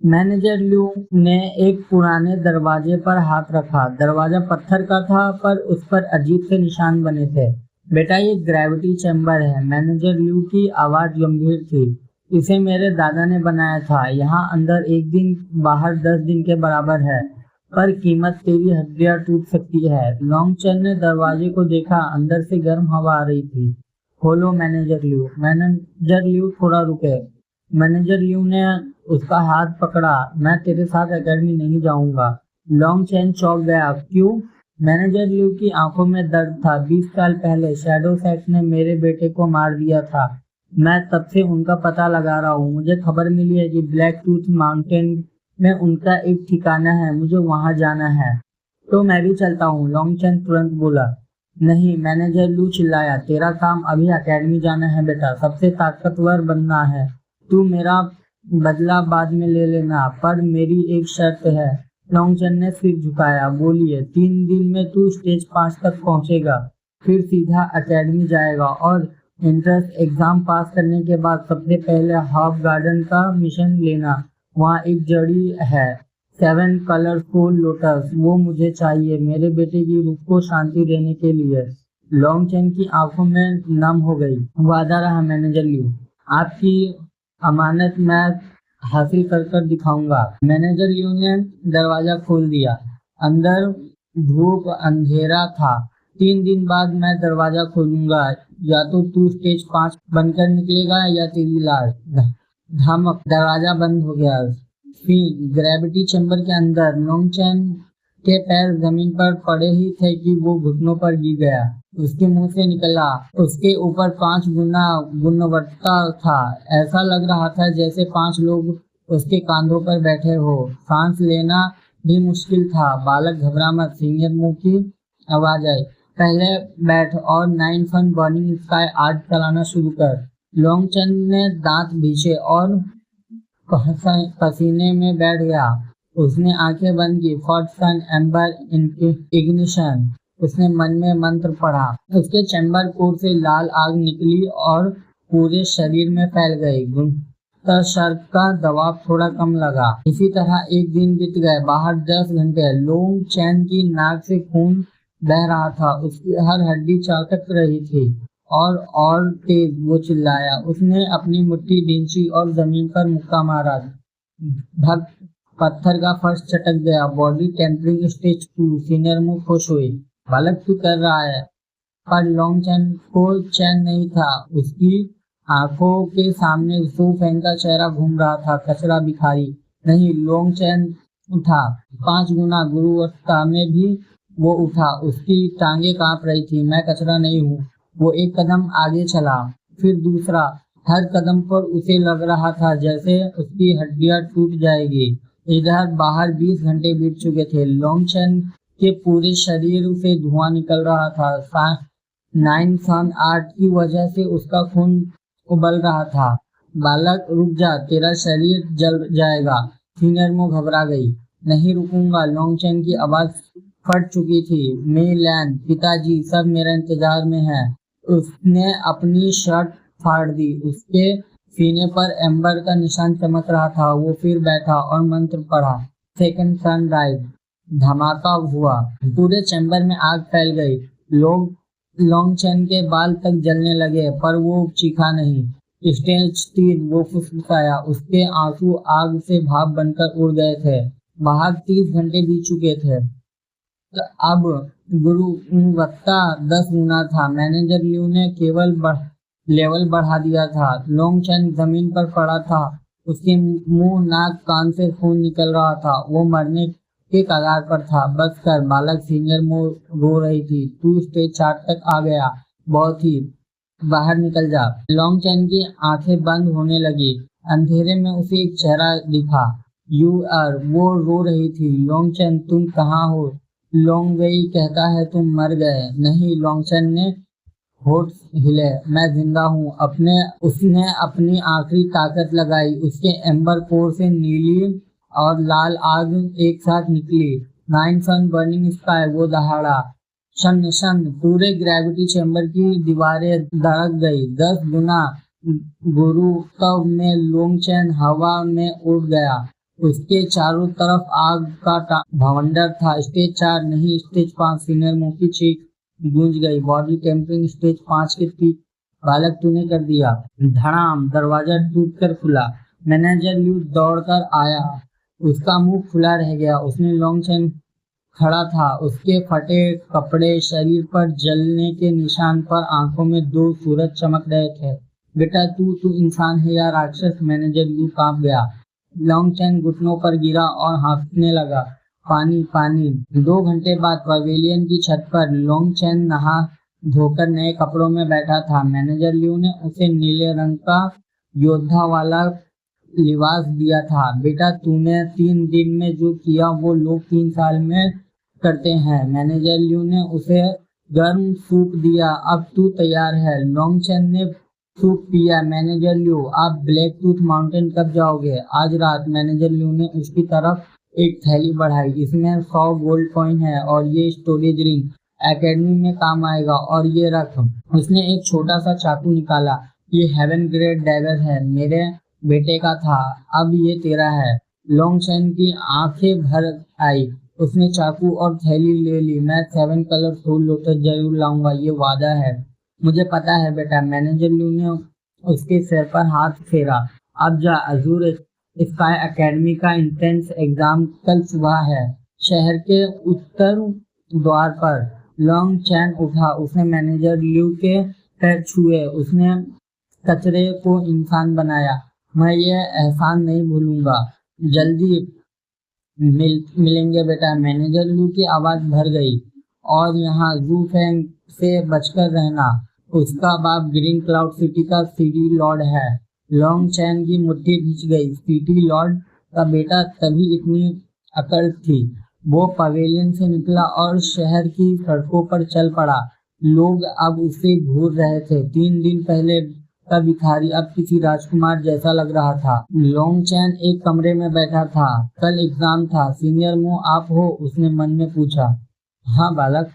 Manager लू ने एक पुराने दरवाजे पर हाथ रखा। दरवाजा पत्थर का था पर उस पर अजीब से निशान बने थे। बेटा, ये ग्रेविटी चैम्बर है। मैनेजर लू की आवाज गंभीर थी। इसे मेरे दादा ने बनाया था। यहाँ अंदर एक दिन, बाहर 10 दिन के बराबर है, पर कीमत तेरी हड्डियां टूट सकती है। लॉन्गचन ने दरवाजे को देखा। अंदर से गर्म हवा आ रही थी। खोलो मैनेजर लियू। मैनेजर लियू थोड़ा रुके। मैनेजर लियू ने उसका हाथ पकड़ा। मैं तेरे साथ एकेडमी नहीं जाऊंगा। लॉन्ग चैन चौंक गया। क्यों? मैनेजर लियू की आंखों में दर्द था। 20 साल पहले शैडो सैक्स ने मेरे बेटे को मार दिया था। मैं तब से उनका पता लगा रहा हूँ। मुझे खबर मिली है कि ब्लैक टूथ माउंटेन में उनका एक ठिकाना है। मुझे वहां जाना है। तो मैं भी चलता हूँ, लॉन्गचन तुरंत बोला। नहीं, मैनेजर लू चिल्लाया। तेरा काम अभी एकेडमी जाना है बेटा, सबसे ताकतवर बनना है। तू मेरा बदला बाद में ले लेना, पर मेरी एक शर्त है। लॉन्गचन ने सिर झुकाया। बोलिए। 3 दिन में तू स्टेज 5 तक पहुंचेगा, फिर सीधा एकेडमी जाएगा और एंट्रेंस एग्जाम पास करने के बाद सबसे पहले हॉफ गार्डन का मिशन लेना। वहाँ एक जड़ी है, 7 कलरफुल लोटस। वो मुझे चाहिए, मेरे बेटे की रूह को शांति देने के लिए। लॉन्गचन की आंखों में नम हो गई। वादा रहा मैनेजर लियू, आपकी अमानत मैं हासिल कर कर दिखाऊंगा। मैनेजर लियू ने दरवाजा खोल दिया। अंदर धूप अंधेरा था। 3 दिन बाद मैं दरवाजा खोलूंगा। या तो तू स्टेज 5 बनकर निकलेगा या तेरी लाश। धमक। दरवाजा बंद हो गया। फिर ग्रेविटी चैम्बर के अंदर लॉन्गचन के पैर जमीन पर पड़े ही थे कि वो घुटनों पर गिर गया। उसके मुंह से निकला। उसके ऊपर 5 गुना गुणवत्ता था। ऐसा लग रहा था जैसे 5 लोग उसके कांधों पर बैठे हो। सांस लेना भी मुश्किल था। बालक, घबरा मत, सीनियर मुंह की आवाज आई। पहले बैठ और 9 फन बर्निंग स्काई आर्ट चलाना शुरू कर। लॉन्गचन ने दांत भींचे और पसीने में बैठ गया। उसने आंखें बंद की। फर्स्ट सन एम्बर इग्निशन। उसने मन में मंत्र पढ़ा। उसके चैम्बर कोर से लाल आग निकली और पूरे शरीर में फैल गई। शर्त का दबाव थोड़ा कम लगा। इसी तरह एक दिन बीत गए। बाहर 10 घंटे। लॉन्गचन की नाक से खून बह रहा था। उसकी हर हड्डी चौंक रही थी। और तेज। वो चिल्लाया। उसने अपनी मुट्ठी भींची और जमीन पर मुक्का मारा। धक। पत्थर का फर्श चटक गया। Body tampering stage 2। सीनियर मुंह खुश हुई। बालक तू कर रहा है। पर लॉन्गचन को चैन नहीं था। उसकी आंखों के सामने सू फैंग का चेहरा घूम रहा था। कचरा भिखारी नहीं। लॉन्गचन उठा। 5 गुना गुरुवत्ता में भी वो उठा। उसकी टांगे कांप रही थी। मैं कचरा नहीं हूँ। वो एक कदम आगे चला, फिर दूसरा। हर कदम पर उसे लग रहा था जैसे उसकी हड्डियां टूट जाएगी। इधर बाहर 20 घंटे बीत चुके थे। लॉन्गचन के पूरे शरीर से धुआं निकल रहा था। 9 सन आर्ट की वजह से उसका खून उबल रहा था। बालक, रुक जा, तेरा शरीर जल जाएगा। सीनियर मुंह घबरा गई। नहीं रुकूंगा। लॉन्गचन की आवाज फट चुकी थी। मे लैंड, पिताजी, सब मेरे इंतजार में है। उसने अपनी शर्ट फाड़ दी। उसके सीने पर एम्बर का निशान चमक रहा था। वो फिर बैठा और मंत्र पढ़ा। Second sunrise. धमाका हुआ। पूरे चैम्बर में आग फैल गई। लोग लॉन्गचन के बाल तक जलने लगे, पर वो चीखा नहीं। स्टेज 3। वो फुसफुसाया। उसके आंसू आग से भाप बनकर उड़ गए थे। बाहर 30 घंटे बीत चुके थे। अब गुरुवत्ता 10 गुना था। मैनेजर लियू ने केवल लेवल बढ़ा दिया था। लॉन्गचन जमीन पर पड़ा था। उसके मुंह, नाक, कान से खून निकल रहा था। वो मरने के कगार पर था। बस कर बालक। सीनियर मुंह रो रही थी। तू स्टेज 4 तक आ गया, बहुत ही। बाहर निकल जा। लॉन्गचन की आंखें बंद होने लगी। अंधेरे में उसे एक चेहरा दिखा। You are. वो रो रही थी। लॉन्गचन, तुम कहाँ हो? लॉन्गवेई कहता है तुम मर गए। नहीं। लॉन्गचन ने होठ हिले। मैं जिंदा हूँ। उसने अपनी आखिरी ताकत लगाई। उसके एम्बर कोर से नीली और लाल आग एक साथ निकली। 9 सन बर्निंग स्काई। वो दहाड़ा। शन शन। पूरे ग्रेविटी चैम्बर की दीवारें धड़क गई। 10 गुना गुरुत्व में लॉन्गचन हवा में उड़ गया। उसके चारों तरफ आग का भवंडर था। स्टेज 4 नहीं, स्टेज 5। सीनियर मुंह की चीख गूंज गई। बॉडी टेम्परिंग स्टेज 5 के ठीक। बालक तूने कर दिया। धड़ाम, दरवाजा टूटकर खुला। मैनेजर ल्यू दौड़कर आया। उसका मुंह खुला रह गया। उसने लॉन्ग चेन खड़ा था, उसके फटे कपड़े, शरीर पर जलने के निशान पर आंखों में दो सूरज चमक रहे थे। बेटा तू इंसान है या राक्षस? मैनेजर ल्यू कांप गया। लॉन्ग चेन घुटनों पर गिरा और हाँफने लगा। पानी पानी। 2 घंटे बाद पवेलियन की छत पर लॉन्ग चेन नहा धोकर नए कपड़ों में बैठा था। मैनेजर ल्यू ने उसे नीले रंग का योद्धा वाला लिबास दिया था। बेटा तूने 3 दिन में जो किया वो लोग 3 साल में करते हैं। मैनेजर ल्यू ने उसे गर्म सूप दिया। अब तू तैयार है। लॉन्ग चेन ने सूप पिया। मैनेजर ल्यू, आप ब्लैक टूथ माउंटेन कब जाओगे? आज रात। मैनेजर ल्यू ने उसकी तरफ एक थैली बढ़ाई। इसमें 100 गोल्ड कॉइन है और ये स्टोरेज रिंग एकेडमी में काम आएगा। और ये रख। उसने एक छोटा सा चाकू निकाला। ये हेवन ग्रेड डैगर है, मेरे बेटे का था, अब ये तेरा है। लॉन्ग चेन की आंखें भर आई। उसने चाकू और थैली ले ली। मैं 7 कलर फूल लोटस जरूर लाऊंगा, ये वादा है। मुझे पता है बेटा। मैनेजर ल्यू ने उसके सिर पर हाथ फेरा। अब जा। अजूर स्काई एकेडमी का एंट्रेंस एग्जाम कल सुबह है, शहर के उत्तर द्वार पर। लॉन्ग चैन उठा। उसने मैनेजर ल्यू के पैर छुए। उसने कचरे को इंसान बनाया। मैं ये एहसान नहीं भूलूंगा। जल्दी मिलेंगे बेटा। मैनेजर ल्यू की आवाज भर गई। और यहाँ जू फैंग से बचकर रहना। उसका बाप ग्रीन क्लाउड सिटी का सिटी लॉर्ड है। लॉन्ग चैन की मुट्ठी खिंच गई। सिटी लॉर्ड का बेटा तभी इतनी अकड़ थी। वो पवेलियन से निकला और शहर की सड़कों पर चल पड़ा। लोग अब उसे घूर रहे थे। 3 दिन पहले का भिखारी अब किसी राजकुमार जैसा लग रहा था। लॉन्ग चैन एक कमरे में बैठा था। कल एग्जाम था। सीनियर मुंह आप हो? उसने मन में पूछा। हाँ बालक,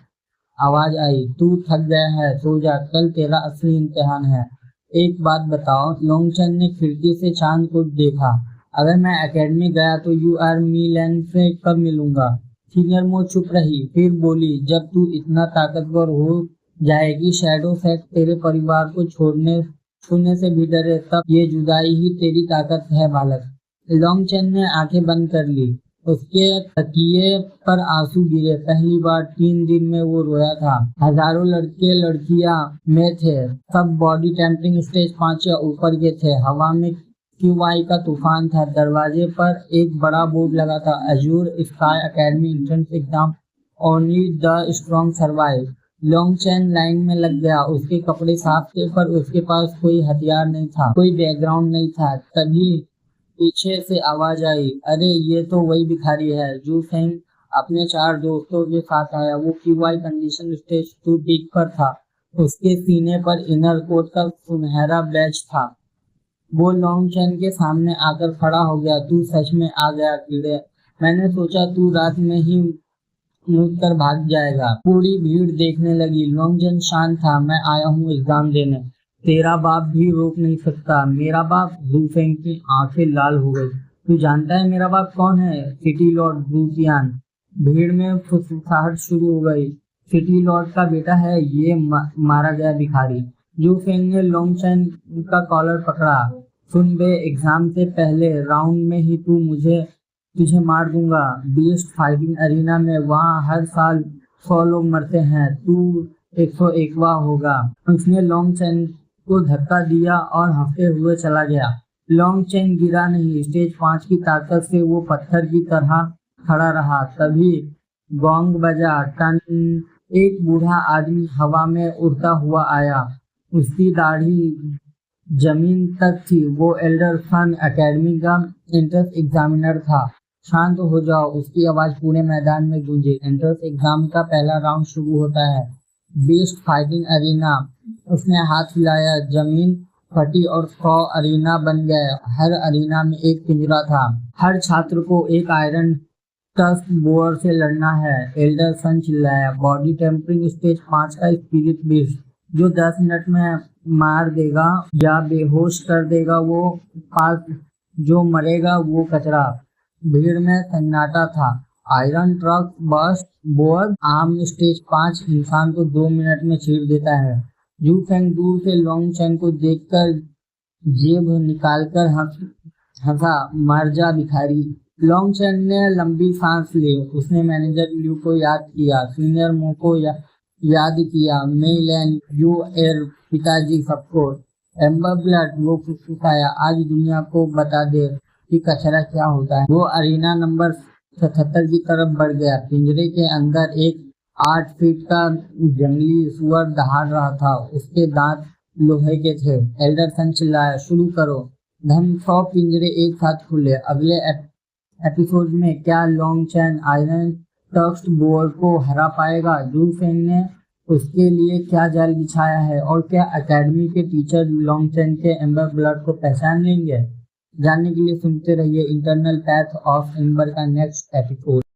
आवाज आई। तू थक गया है, सो जा, कल तेरा असली इम्तिहान है। एक बात बताओ। लॉन्ग चैन ने खिड़की से चांद को देखा। अगर मैं एकेडमी गया तो यू आर मी लैंड से कब मिलूंगा? सीनियर मुंह चुप रही, फिर बोली, जब तू इतना ताकतवर हो जाएगी शैडो फैक्ट तेरे परिवार को छूने से भी डरे, तब ये जुदाई ही तेरी ताकत है बालक। लॉन्ग चेन ने आंखें बंद कर ली। उसके तकिए पर आंसू गिरे। पहली बार 3 दिन में वो रोया था। हजारों लड़के लड़कियां में थे। सब बॉडी टेम्परिंग स्टेज 5 या ऊपर के थे। हवा में क्यूआई का तूफान था। दरवाजे पर एक बड़ा बोर्ड लगा था, Azzur sky academy entrance exam, only the strong survive. Long chain line में लग गया। उसके कपड़े साफ थे पर उसके पास कोई हथियार नहीं था, कोई बैकग्राउंड नहीं था। तभी पीछे से आवाज आई, अरे ये तो वही भिखारी है। जू फेंग अपने 4 दोस्तों के साथ आया। वो क्यूआई कंडीशन स्टेज 2 पीक पर था। उसके सीने पर इनर कोट का सुनहरा बैज था। वो लॉन्ग चैन के सामने आकर खड़ा हो गया। तू सच में आ गया कीड़े। मैंने सोचा तू रात में ही मुड़ कर भाग जाएगा। पूरी भीड़ देखने लगी। लॉन्ग चैन शांत था। मैं आया हूँ एग्जाम देने। तेरा बाप भी रोक नहीं सकता। मेरा बाप? जू फेंग की आंखें लाल हो गई। तू जानता है मेरा बाप कौन है? सिटी लॉर्ड जूतियान। भीड़ में फुसफुसाहट शुरू हो गई। सिटी लॉर्ड का बेटा है ये मारा गया भिखारी। जू फेंग ने लॉन्ग चैन का कॉलर पकड़ा। सुन बे, एग्जाम से पहले राउंड में ही तुझे मार दूंगा। बीस्ट फाइटिंग एरिना में, वहाँ हर साल 100 लोग मरते हैं। तू 101वां होगा। उसने लॉन्ग चैन को धक्का दिया और हंसते हुए चला गया। लॉन्ग चैन गिरा नहीं। स्टेज 5 की ताकत से वो पत्थर की तरह खड़ा रहा। तभी गोंग बजा। टन। एक बूढ़ा आदमी हवा में उड़ता हुआ आया। उसकी दाढ़ी जमीन तक थी। वो एल्डर सन एकेडमी का एंट्रेंस एग्जामिनर था। शांत हो जाओ, उसकी आवाज पूरे मैदान में गूंजी। एंट्रेंस एग्जाम का पहला राउंड शुरू होता है। Beast fighting arena. उसने हाथ हिलाया। जमीन फटी और 100 अरीना बन गए। हर अरीना में एक पिंजरा था। हर छात्र को एक आयरन टस्क बोअर से लड़ना है। एल्डर सन चिल्लाया। बॉडी टेम्परिंग स्टेज 5 का स्पिरिट बीस्ट, जो 10 मिनट में मार देगा या बेहोश कर देगा वो पास, जो मरेगा वो कचरा। भीड़ में सन्नाटा था। आयरन ट्रक बस्ट बोर्ड आर्म स्टेज 5 इंसान को 2 मिनट में चीर देता है। यू फेंग दूर से लॉन्ग चेन को देखकर जेब निकालकर हंसा, मर जा भिखारी। लॉन्ग चेन ने लंबी सांस ली। उसने मैनेजर लिू को याद किया, सीनियर मो को याद किया, मेई लैन, यू एर पिताजी, सबको। एम्बर ब्लड, वो फुसफुसाया, आज दुनिया को बता दे कि कचरा क्या होता है। वो अरीना नंबर 77 की तरफ बढ़ गया। पिंजरे के अंदर एक 8 फीट का जंगली सुअर दहाड़ रहा था। उसके दांत लोहे के थे। एल्डरसन चिल्लाया, शुरू करो। धम 100 पिंजरे एक साथ खुले। अगले एपिसोड में क्या लॉन्ग चैन आयरन टक्स्ट बोर को हरा पाएगा? जू फेंग ने उसके लिए क्या जाल बिछाया है? और क्या एकेडमी के टीचर लॉन्ग चैन के एम्बर ब्लड को पहचान लेंगे? जानने के लिए सुनते रहिए इंटरनल पैथ ऑफ एम्बर का नेक्स्ट एपिसोड।